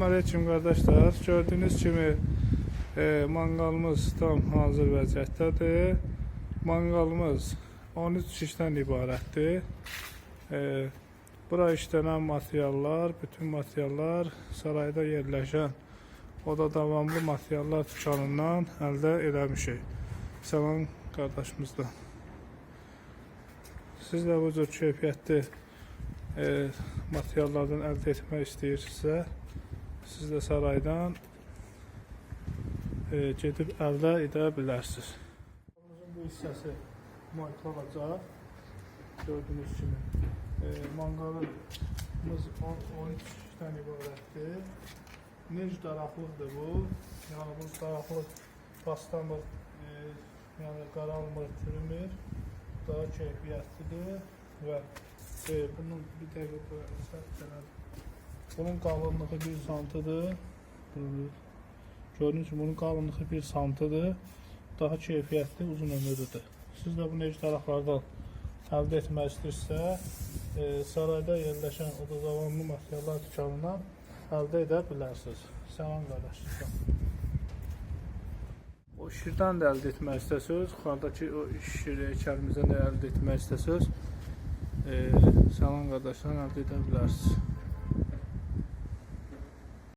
Aleyküm kardeşler, gördüğünüz kimi mangalımız tam hazır vəziyyətdədir. Mangalımız 13 şişdən ibarətdir. Bura işlənən materiallar, bütün materiallar sarayda yerləşən oda davamlı materiallar dükanından əldə eləmişik. Salam qardaşımızdan. Siz də bu cür keyfiyyətli materiallardan əldə etmək istəyirsinizsə, siz də saraydan gedib əldə edə bilərsiniz. Bu hissəsi monte olacaq. Gördüyünüz kimi mangalımız 13-dən ibarətdir. Necə daraqlıqdır bu. Yəni bu daraqlıq pastamır, yəni qaralmır, çürümür. Daha keyfiyyətlidir və bunun bir dəqiqə bunun qalınlığı 1 santıdır. Gördüyünüz kimi bunun qalınlığı 1 santıdır. Daha keyfiyyətli, uzun ömürlüdür. Siz də bunu necə daraqlardan əldə etmək istəyirsə, sarayda yerləşən oda davamlı materiallar dükanından əldə edə bilərsiniz. Salam qardaşlar. O şirdən də əldə etmək istəsəz, yuxarıdakı o şir heykəlimizdən də əldə etmək istəsəz, salam qardaşlar, əldə edə bilərsiniz.